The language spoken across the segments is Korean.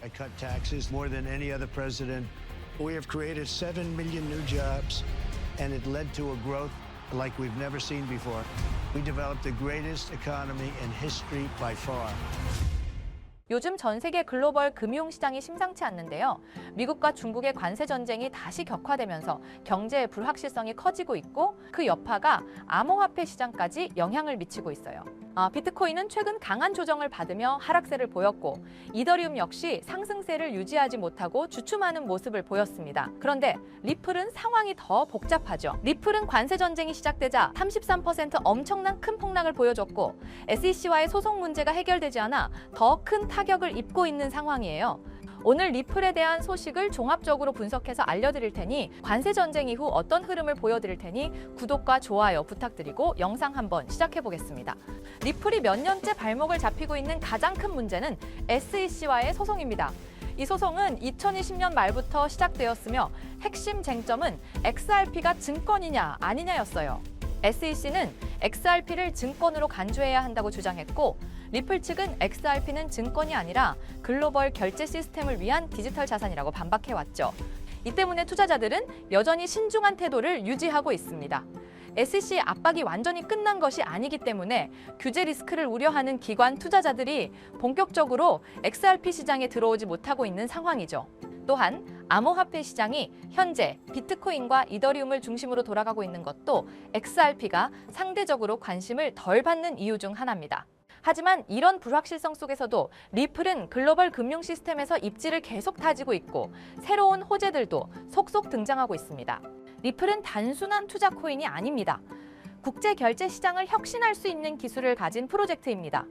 I cut taxes more than any other president. We have created 7 million new jobs, and it led to a growth like we've never seen before. We developed the greatest economy in history by far. 요즘 전 세계 글로벌 금융시장이 심상치 않는데요. 미국과 중국의 관세 전쟁이 다시 격화되면서 경제의 불확실성이 커지고 있고 그 여파가 암호화폐 시장까지 영향을 미치고 있어요. 비트코인은 최근 강한 조정을 받으며 하락세를 보였고 이더리움 역시 상승세를 유지하지 못하고 주춤하는 모습을 보였습니다. 그런데 리플은 상황이 더 복잡하죠. 리플은 관세 전쟁이 시작되자 33% 엄청난 큰 폭락을 보여줬고 SEC와의 소송 문제가 해결되지 않아 더 큰 타격을 입고 있는 상황이에요. 오늘 리플에 대한 소식을 종합적으로 분석해서 알려드릴 테니 관세 전쟁 이후 어떤 흐름을 보여드릴 테니 구독과 좋아요 부탁드리고 영상 한번 시작해 보겠습니다. 리플이 몇 년째 발목을 잡히고 있는 가장 큰 문제는 SEC와의 소송입니다. 이 소송은 2020년 말부터 시작되었으며 핵심 쟁점은 XRP가 증권이냐 아니냐였어요. SEC는 XRP를 증권으로 간주해야 한다고 주장했고 리플 측은 XRP는 증권이 아니라 글로벌 결제 시스템을 위한 디지털 자산이라고 반박해왔죠. 이 때문에 투자자들은 여전히 신중한 태도를 유지하고 있습니다. SEC 압박이 완전히 끝난 것이 아니기 때문에 규제 리스크를 우려하는 기관 투자자들이 본격적으로 XRP 시장에 들어오지 못하고 있는 상황이죠. 또한 암호화폐 시장이 현재 비트코인과 이더리움을 중심으로 돌아가고 있는 것도 XRP가 상대적으로 관심을 덜 받는 이유 중 하나입니다. 하지만 이런 불확실성 속에서도 리플은 글로벌 금융 시스템에서 입지를 계속 다지고 있고 새로운 호재들도 속속 등장하고 있습니다. 리플은 단순한 투자 코인이 아닙니다. 국제 결제 시장을 혁신할 수 있는 기술을 가진 프로젝트입니다.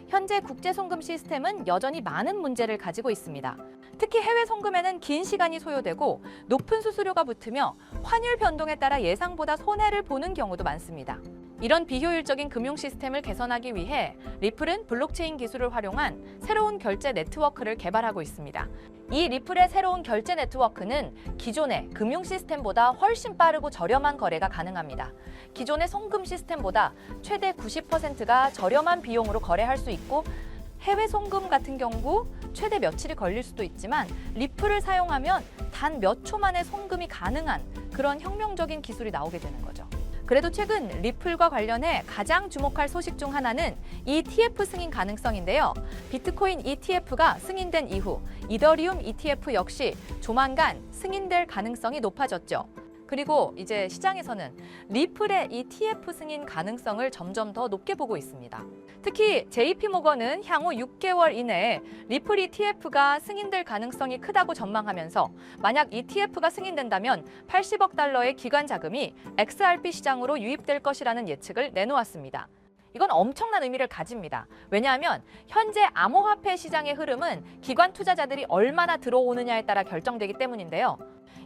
현재 국제 송금 시스템은 여전히 많은 문제를 가지고 있습니다. 특히 해외 송금에는 긴 시간이 소요되고 높은 수수료가 붙으며 환율 변동에 따라 예상보다 손해를 보는 경우도 많습니다. 이런 비효율적인 금융 시스템을 개선하기 위해 리플은 블록체인 기술을 활용한 새로운 결제 네트워크를 개발하고 있습니다. 이 리플의 새로운 결제 네트워크는 기존의 금융 시스템보다 훨씬 빠르고 저렴한 거래가 가능합니다. 기존의 송금 시스템보다 최대 90%가 저렴한 비용으로 거래할 수 있고 해외 송금 같은 경우 최대 며칠이 걸릴 수도 있지만 리플을 사용하면 단 몇 초 만에 송금이 가능한 그런 혁명적인 기술이 나오게 되는 거죠. 그래도 최근 리플과 관련해 가장 주목할 소식 중 하나는 ETF 승인 가능성인데요. 비트코인 ETF가 승인된 이후 이더리움 ETF 역시 조만간 승인될 가능성이 높아졌죠. 그리고 이제 시장에서는 리플의 ETF 승인 가능성을 점점 더 높게 보고 있습니다. 특히 JP모건은 향후 6개월 이내에 리플 ETF가 승인될 가능성이 크다고 전망하면서 만약 ETF가 승인된다면 80억 달러의 기관 자금이 XRP 시장으로 유입될 것이라는 예측을 내놓았습니다. 이건 엄청난 의미를 가집니다. 왜냐하면 현재 암호화폐 시장의 흐름은 기관 투자자들이 얼마나 들어오느냐에 따라 결정되기 때문인데요.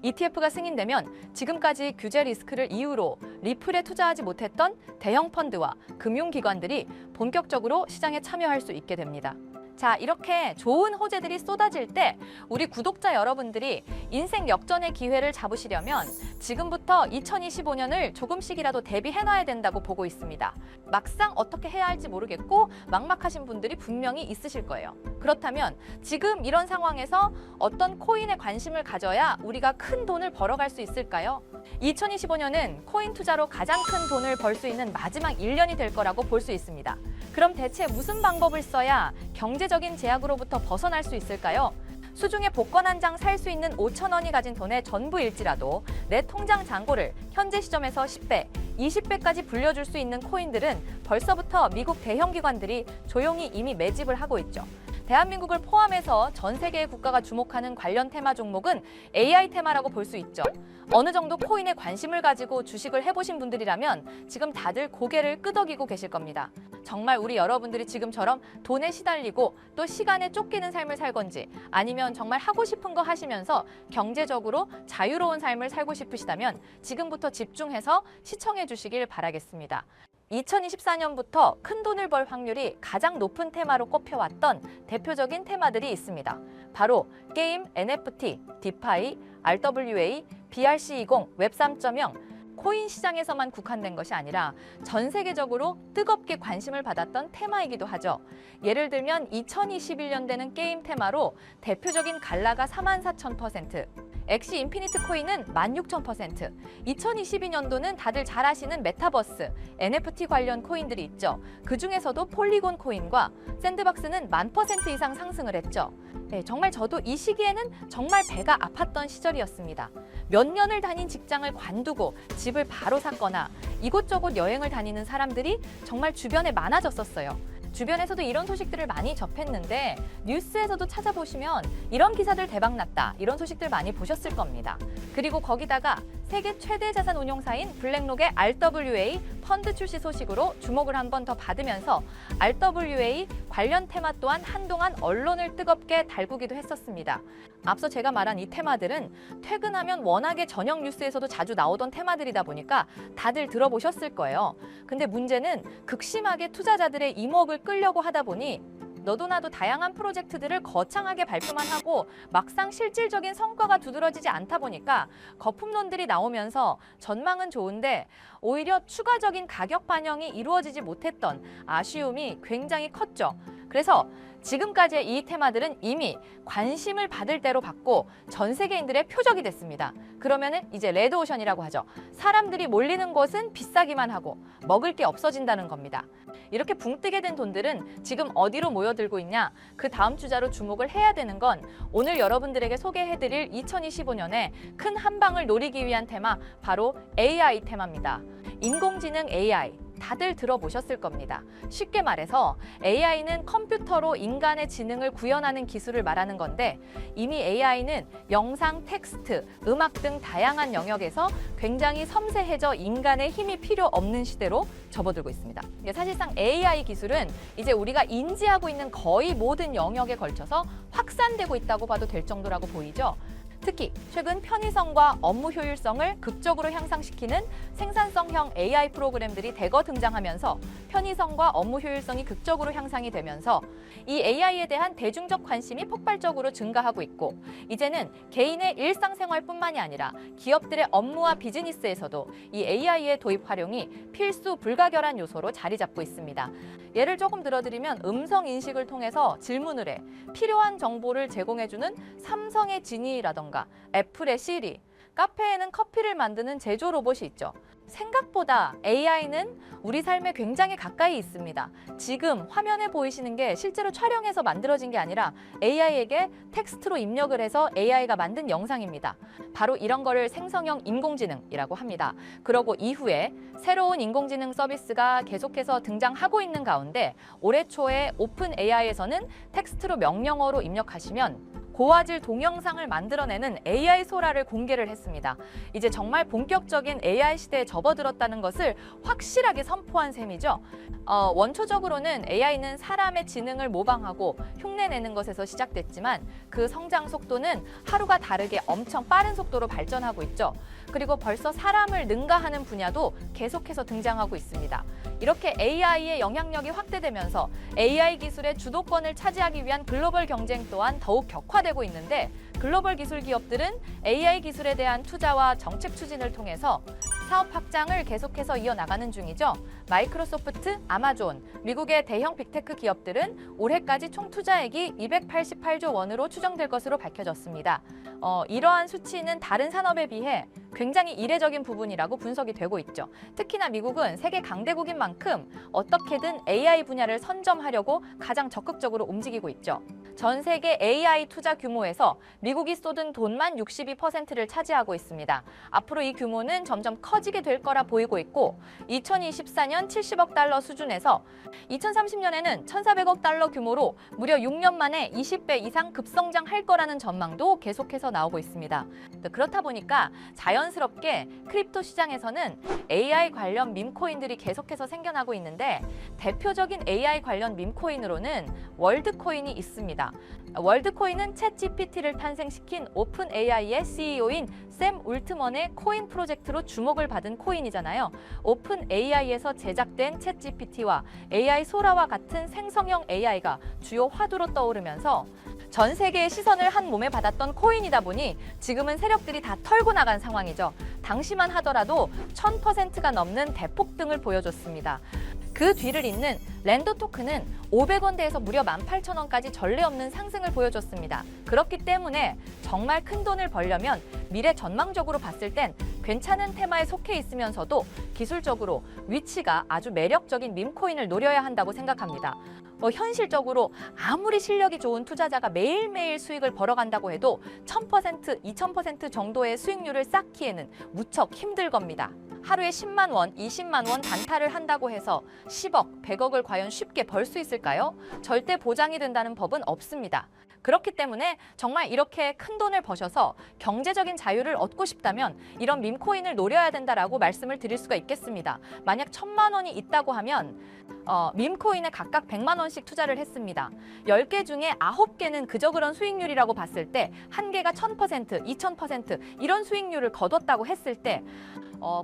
ETF가 승인되면 지금까지 규제 리스크를 이유로 리플에 투자하지 못했던 대형 펀드와 금융기관들이 본격적으로 시장에 참여할 수 있게 됩니다. 자, 이렇게 좋은 호재들이 쏟아질 때 우리 구독자 여러분들이 인생 역전의 기회를 잡으시려면 지금부터 2025년을 조금씩이라도 대비해놔야 된다고 보고 있습니다. 막상 어떻게 해야 할지 모르겠고 막막하신 분들이 분명히 있으실 거예요. 그렇다면 지금 이런 상황에서 어떤 코인에 관심을 가져야 우리가 큰 돈을 벌어갈 수 있을까요? 2025년은 코인 투자로 가장 큰 돈을 벌 수 있는 마지막 1년이 될 거라고 볼 수 있습니다. 그럼 대체 무슨 방법을 써야 경제적인 제약으로부터 벗어날 수 있을까요? 수중에 복권 한 장 살 수 있는 5,000원이 가진 돈의 전부일지라도 내 통장 잔고를 현재 시점에서 10배, 20배까지 불려줄 수 있는 코인들은 벌써부터 미국 대형 기관들이 조용히 이미 매집을 하고 있죠. 대한민국을 포함해서 전 세계의 국가가 주목하는 관련 테마 종목은 AI 테마라고 볼 수 있죠. 어느 정도 코인에 관심을 가지고 주식을 해보신 분들이라면 지금 다들 고개를 끄덕이고 계실 겁니다. 정말 우리 여러분들이 지금처럼 돈에 시달리고 또 시간에 쫓기는 삶을 살 건지 아니면 정말 하고 싶은 거 하시면서 경제적으로 자유로운 삶을 살고 싶으시다면 지금부터 집중해서 시청해 주시길 바라겠습니다. 2024년부터 큰 돈을 벌 확률이 가장 높은 테마로 꼽혀왔던 대표적인 테마들이 있습니다. 바로 게임, NFT, 디파이, RWA, BRC20, 웹 3.0, 코인 시장에서만 국한된 것이 아니라 전 세계적으로 뜨겁게 관심을 받았던 테마이기도 하죠. 예를 들면 2021년대는 게임 테마로 대표적인 갈라가 44,000%, 엑시 인피니트 코인은 16,000%, 2022년도는 다들 잘 아시는 메타버스, NFT 관련 코인들이 있죠. 그 중에서도 폴리곤 코인과 샌드박스는 10,000% 이상 상승을 했죠. 네, 정말 저도 이 시기에는 정말 배가 아팠던 시절이었습니다. 몇 년을 다닌 직장을 관두고 집을 바로 샀거나 이곳저곳 여행을 다니는 사람들이 정말 주변에 많아졌었어요. 주변에서도 이런 소식들을 많이 접했는데 뉴스에서도 찾아보시면 이런 기사들 대박났다, 이런 소식들 많이 보셨을 겁니다. 그리고 거기다가 세계 최대 자산 운용사인 블랙록의 RWA 펀드 출시 소식으로 주목을 한 번 더 받으면서 RWA 관련 테마 또한 한동안 언론을 뜨겁게 달구기도 했었습니다. 앞서 제가 말한 이 테마들은 퇴근하면 워낙에 저녁 뉴스에서도 자주 나오던 테마들이다 보니까 다들 들어보셨을 거예요. 근데 문제는 극심하게 투자자들의 이목을 끌려고 하다 보니 너도 나도 다양한 프로젝트들을 거창하게 발표만 하고 막상 실질적인 성과가 두드러지지 않다 보니까 거품론들이 나오면서 전망은 좋은데 오히려 추가적인 가격 반영이 이루어지지 못했던 아쉬움이 굉장히 컸죠. 그래서 지금까지의 이 테마들은 이미 관심을 받을 대로 받고 전 세계인들의 표적이 됐습니다. 그러면은 이제 레드오션이라고 하죠. 사람들이 몰리는 곳은 비싸기만 하고 먹을 게 없어진다는 겁니다. 이렇게 붕 뜨게 된 돈들은 지금 어디로 모여들고 있냐? 그 다음 주자로 주목을 해야 되는 건 오늘 여러분들에게 소개해드릴 2025년에 큰 한방을 노리기 위한 테마, 바로 AI 테마입니다. 인공지능 AI. 다들 들어보셨을 겁니다. 쉽게 말해서 AI는 컴퓨터로 인간의 지능을 구현하는 기술을 말하는 건데 이미 AI는 영상, 텍스트, 음악 등 다양한 영역에서 굉장히 섬세해져 인간의 힘이 필요 없는 시대로 접어들고 있습니다. 사실상 AI 기술은 이제 우리가 인지하고 있는 거의 모든 영역에 걸쳐서 확산되고 있다고 봐도 될 정도라고 보이죠. 특히 최근 편의성과 업무 효율성을 극적으로 향상시키는 생산성형 AI 프로그램들이 대거 등장하면서 편의성과 업무 효율성이 극적으로 향상이 되면서 이 AI에 대한 대중적 관심이 폭발적으로 증가하고 있고 이제는 개인의 일상생활뿐만이 아니라 기업들의 업무와 비즈니스에서도 이 AI의 도입 활용이 필수 불가결한 요소로 자리 잡고 있습니다. 예를 조금 들어드리면 음성 인식을 통해서 질문을 해 필요한 정보를 제공해주는 삼성의 지니라던가 애플의 시리, 카페에는 커피를 만드는 제조 로봇이 있죠. 생각보다 AI는 우리 삶에 굉장히 가까이 있습니다. 지금 화면에 보이시는 게 실제로 촬영해서 만들어진 게 아니라 AI에게 텍스트로 입력을 해서 AI가 만든 영상입니다. 바로 이런 거를 생성형 인공지능이라고 합니다. 그러고 이후에 새로운 인공지능 서비스가 계속해서 등장하고 있는 가운데 올해 초에 오픈 AI에서는 텍스트로 명령어로 입력하시면 고화질 동영상을 만들어내는 AI 소라를 공개를 했습니다. 이제 정말 본격적인 AI 시대에 접어들었다는 것을 확실하게 선포한 셈이죠. 원초적으로는 AI는 사람의 지능을 모방하고 흉내내는 것에서 시작됐지만 그 성장 속도는 하루가 다르게 엄청 빠른 속도로 발전하고 있죠. 그리고 벌써 사람을 능가하는 분야도 계속해서 등장하고 있습니다. 이렇게 AI의 영향력이 확대되면서 AI 기술의 주도권을 차지하기 위한 글로벌 경쟁 또한 더욱 격화되고 있는데 글로벌 기술 기업들은 AI 기술에 대한 투자와 정책 추진을 통해서 사업 확장을 계속해서 이어나가는 중이죠. 마이크로소프트, 아마존, 미국의 대형 빅테크 기업들은 올해까지 총 투자액이 288조 원으로 추정될 것으로 밝혀졌습니다. 이러한 수치는 다른 산업에 비해 굉장히 이례적인 부분이라고 분석이 되고 있죠. 특히나 미국은 세계 강대국인 만큼 어떻게든 AI 분야를 선점하려고 가장 적극적으로 움직이고 있죠. 전 세계 AI 투자 규모에서 미국이 쏟은 돈만 62%를 차지하고 있습니다. 앞으로 이 규모는 점점 커지게 될 거라 보이고 있고 2024년 70억 달러 수준에서 2030년에는 1,400억 달러 규모로 무려 6년 만에 20배 이상 급성장할 거라는 전망도 계속해서 나오고 있습니다. 그렇다 보니까 자연스럽게 크립토 시장에서는 AI 관련 밈코인들이 계속해서 생겨나고 있는데 대표적인 AI 관련 밈코인으로는 월드코인이 있습니다. 월드코인은 챗GPT를 탄생시킨 오픈 AI의 CEO인 샘 울트먼의 코인 프로젝트로 주목을 받은 코인이잖아요. 오픈 AI에서 제작된 챗GPT와 AI 소라와 같은 생성형 AI가 주요 화두로 떠오르면서 전 세계의 시선을 한 몸에 받았던 코인이다 보니 지금은 세력들이 다 털고 나간 상황이죠. 당시만 하더라도 1000%가 넘는 대폭등을 보여줬습니다. 그 뒤를 잇는 랜더 토큰은 500원대에서 무려 18,000원까지 전례 없는 상승을 보여줬습니다. 그렇기 때문에 정말 큰 돈을 벌려면 미래 전망적으로 봤을 땐 괜찮은 테마에 속해 있으면서도 기술적으로 위치가 아주 매력적인 밈코인을 노려야 한다고 생각합니다. 현실적으로 아무리 실력이 좋은 투자자가 매일매일 수익을 벌어간다고 해도 1000%, 2000% 정도의 수익률을 쌓기에는 무척 힘들 겁니다. 하루에 10만 원, 20만 원 단타를 한다고 해서 10억, 100억을 과연 쉽게 벌 수 있을까요? 절대 보장이 된다는 법은 없습니다. 그렇기 때문에 정말 이렇게 큰 돈을 버셔서 경제적인 자유를 얻고 싶다면 이런 밈코인을 노려야 된다라고 말씀을 드릴 수가 있겠습니다. 만약 1000만 원이 있다고 하면 밈코인에 각각 100만 원씩 투자를 했습니다. 10개 중에 9개는 그저 그런 수익률이라고 봤을 때 한 개가 1000%, 2000% 이런 수익률을 거뒀다고 했을 때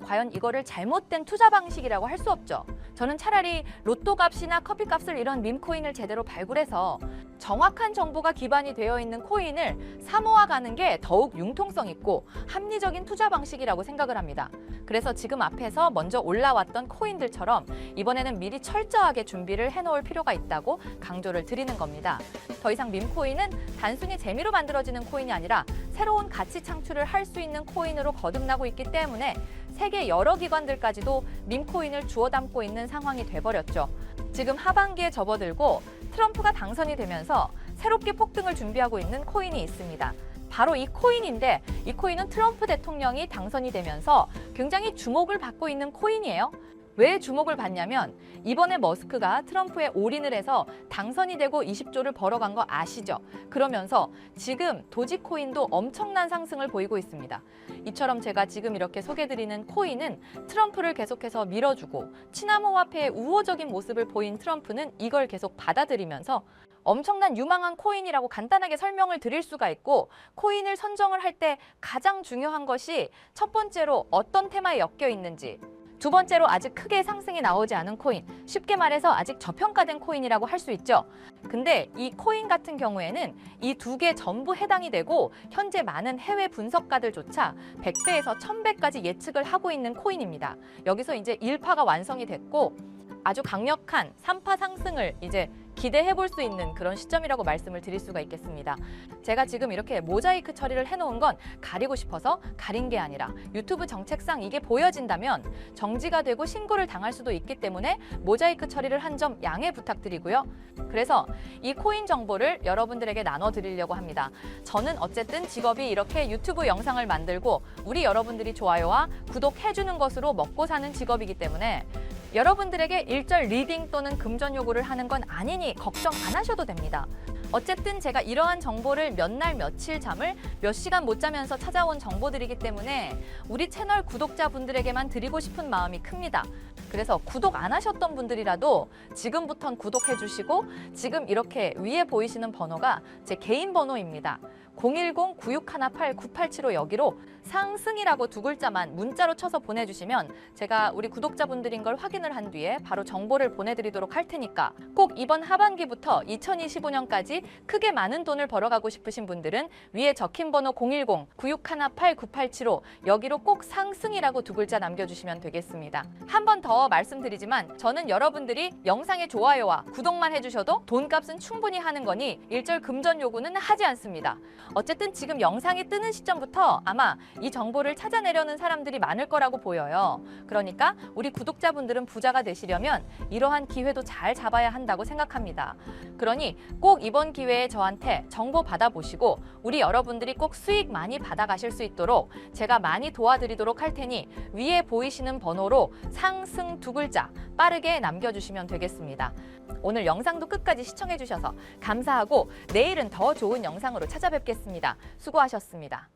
과연 이거를 잘못된 투자 방식이라고 할 수 없죠. 저는 차라리 로또 값이나 커피 값을 이런 밈코인을 제대로 발굴해서 정확한 정보가 기반이 되어 있는 코인을 사모아가는 게 더욱 융통성 있고 합리적인 투자 방식이라고 생각을 합니다. 그래서 지금 앞에서 먼저 올라왔던 코인들처럼 이번에는 미리 철저하게 준비를 해놓을 필요가 있다고 강조를 드리는 겁니다. 더 이상 밈코인은 단순히 재미로 만들어지는 코인이 아니라 새로운 가치 창출을 할 수 있는 코인으로 거듭나고 있기 때문에 세계 여러 기관들까지도 밈코인을 주워 담고 있는 상황이 돼버렸죠. 지금 하반기에 접어들고 트럼프가 당선이 되면서 새롭게 폭등을 준비하고 있는 코인이 있습니다. 바로 이 코인인데 이 코인은 트럼프 대통령이 당선이 되면서 굉장히 주목을 받고 있는 코인이에요. 왜 주목을 받냐면 이번에 머스크가 트럼프에 올인을 해서 당선이 되고 20조를 벌어간 거 아시죠? 그러면서 지금 도지코인도 엄청난 상승을 보이고 있습니다. 이처럼 제가 지금 이렇게 소개드리는 코인은 트럼프를 계속해서 밀어주고 친암호화폐의 우호적인 모습을 보인 트럼프는 이걸 계속 받아들이면서 엄청난 유망한 코인이라고 간단하게 설명을 드릴 수가 있고 코인을 선정을 할 때 가장 중요한 것이 첫 번째로 어떤 테마에 엮여 있는지 두 번째로 아직 크게 상승이 나오지 않은 코인, 쉽게 말해서 아직 저평가된 코인이라고 할 수 있죠. 근데 이 코인 같은 경우에는 이 두 개 전부 해당이 되고 현재 많은 해외 분석가들조차 100배에서 1000배까지 예측을 하고 있는 코인입니다. 여기서 이제 1파가 완성이 됐고 아주 강력한 3파 상승을 이제 기대해 볼 수 있는 그런 시점이라고 말씀을 드릴 수가 있겠습니다. 제가 지금 이렇게 모자이크 처리를 해놓은 건 가리고 싶어서 가린 게 아니라 유튜브 정책상 이게 보여진다면 정지가 되고 신고를 당할 수도 있기 때문에 모자이크 처리를 한 점 양해 부탁드리고요. 그래서 이 코인 정보를 여러분들에게 나눠드리려고 합니다. 저는 어쨌든 직업이 이렇게 유튜브 영상을 만들고 우리 여러분들이 좋아요와 구독해주는 것으로 먹고 사는 직업이기 때문에 여러분들에게 일절 리딩 또는 금전 요구를 하는 건 아니니 걱정 안 하셔도 됩니다. 어쨌든 제가 이러한 정보를 몇 날 며칠 잠을 몇 시간 못 자면서 찾아온 정보들이기 때문에 우리 채널 구독자분들에게만 드리고 싶은 마음이 큽니다. 그래서 구독 안 하셨던 분들이라도 지금부턴 구독해 주시고 지금 이렇게 위에 보이시는 번호가 제 개인 번호입니다. 010-9618-9875 여기로 상승이라고 두 글자만 문자로 쳐서 보내주시면 제가 우리 구독자분들인 걸 확인을 한 뒤에 바로 정보를 보내드리도록 할 테니까 꼭 이번 하반기부터 2025년까지 크게 많은 돈을 벌어가고 싶으신 분들은 위에 적힌 번호 010-9618-9875 여기로 꼭 상승이라고 두 글자 남겨주시면 되겠습니다. 한 번 더 말씀드리지만 저는 여러분들이 영상의 좋아요와 구독만 해주셔도 돈값은 충분히 하는 거니 일절 금전 요구는 하지 않습니다. 어쨌든 지금 영상이 뜨는 시점부터 아마 이 정보를 찾아내려는 사람들이 많을 거라고 보여요. 그러니까 우리 구독자분들은 부자가 되시려면 이러한 기회도 잘 잡아야 한다고 생각합니다. 그러니 꼭 이번 기회에 저한테 정보 받아보시고 우리 여러분들이 꼭 수익 많이 받아가실 수 있도록 제가 많이 도와드리도록 할 테니 위에 보이시는 번호로 상승 두 글자 빠르게 남겨주시면 되겠습니다. 오늘 영상도 끝까지 시청해주셔서 감사하고 내일은 더 좋은 영상으로 찾아뵙겠습니다. 수고하셨습니다.